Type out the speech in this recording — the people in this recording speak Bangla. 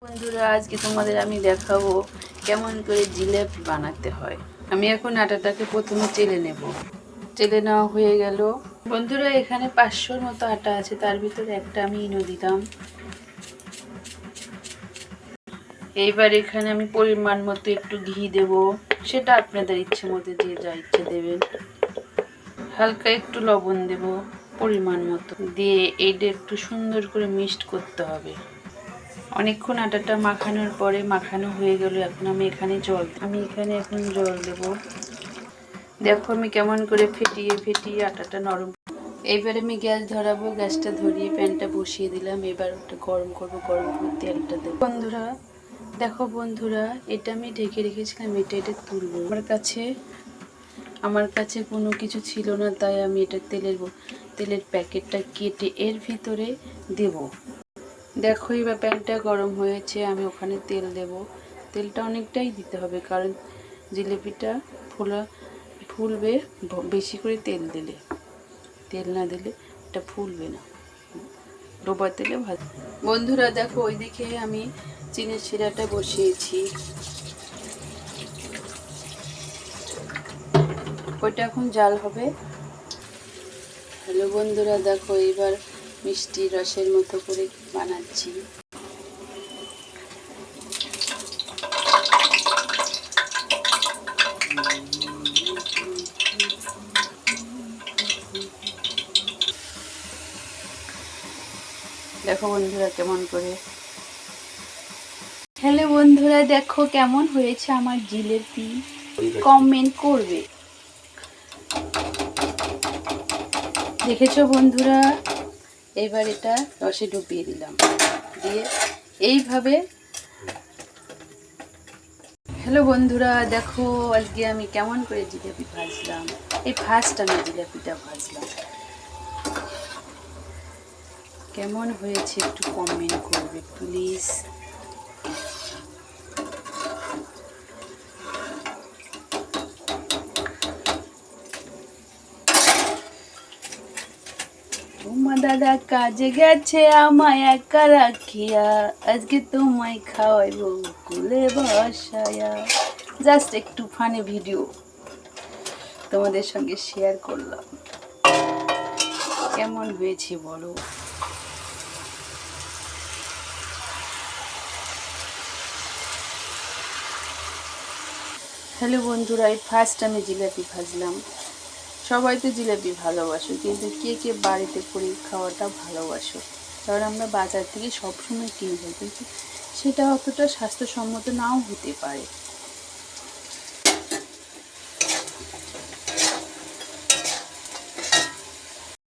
বন্ধুরা আজকে তোমাদের আমি দেখাবো কেমন করে জিলেপি বানাতে হয়। আমি এখন আটাটাকে প্রথমে চেলে নেব। চেলে নেওয়া হয়ে গেল। বন্ধুরা এখানে 500-র মতো আটা আছে, তার ভিতরে একটা আমি ইনো দিলাম। এইবার এখানে আমি পরিমাণ মতো একটু ঘি দেব, সেটা আপনাদের ইচ্ছে মতো যে যা ইচ্ছে দেবেন। হালকা একটু লবণ দেব পরিমাণ মতো, দিয়ে এইটা একটু সুন্দর করে মিক্সড করতে হবে। অনেকক্ষণ আটাটা মাখানোর পরে মাখানো হয়ে গেল। এখন আমি এখানে এখন জল দেব। দেখো আমি কেমন করে ফেটিয়ে ফেটিয়ে আটাটা নরম। এইবার আমি গ্যাস ধরাবো, গ্যাসটা ধরিয়ে প্যানটা বসিয়ে দিলাম। এবার ওটা গরম করব, গরম করে তেলটা দেবো। বন্ধুরা এটা আমি ঢেকে রেখেছিলাম, এটা তুলবো। আমার কাছে কোনো কিছু ছিল না, তাই আমি এটা তেলের প্যাকেটটা কেটে এর ভিতরে দেব। দেখো এবার প্যানটা গরম হয়েছে, আমি ওখানে তেল দেব। তেলটা অনেকটাই দিতে হবে, কারণ জিলিপিটা ফুলবে বেশি করে তেল দিলে। তেল না দিলে এটা ফুলবে না, ডোবা তেলে ভাজ। বন্ধুরা দেখো ওইদিকে আমি চিনির শিরাটা বসিয়েছি, ওইটা এখন জাল হবে। হ্যালো বন্ধুরা দেখো এবার মিষ্টি রসের মতো করে বানাচ্ছি। দেখো বন্ধুরা কেমন করে। হ্যালো বন্ধুরা দেখো কেমন হয়েছে আমার জিলেপি, কমেন্ট করবে। দেখেছো বন্ধুরা, এবার এটা রসে ডুবিয়ে দিলাম, দিয়ে এইভাবে। হ্যালো বন্ধুরা দেখো আজকে আমি কেমন করে জিলেপি ভাজলাম। এই ফার্স্ট আমি জিলেপিটা ভাজলাম। কেমন হয়েছে একটু কমেন্ট করবে প্লিজ। তোমার দাদা কাজে গেছে আমায় একা রাখিয়া, আজকে তোমায় খাওয়াইব কুলে বসায়া। জাস্ট একটু ফানি ভিডিও তোমাদের সঙ্গে শেয়ার করলাম। কেমন হয়েছে বলো। হ্যালো বন্ধুরা, এই ফার্স্ট আমি জিলাপি ভাজলাম। সবাই তো জিলাপি ভালোবাসো, কিন্তু কে কে বাড়িতে করে খাওয়াটা ভালোবাসো? কারণ আমরা বাজার থেকে সবসময় কিনে খাই, কিন্তু সেটা অতটা স্বাস্থ্যসম্মত নাও হতে পারে।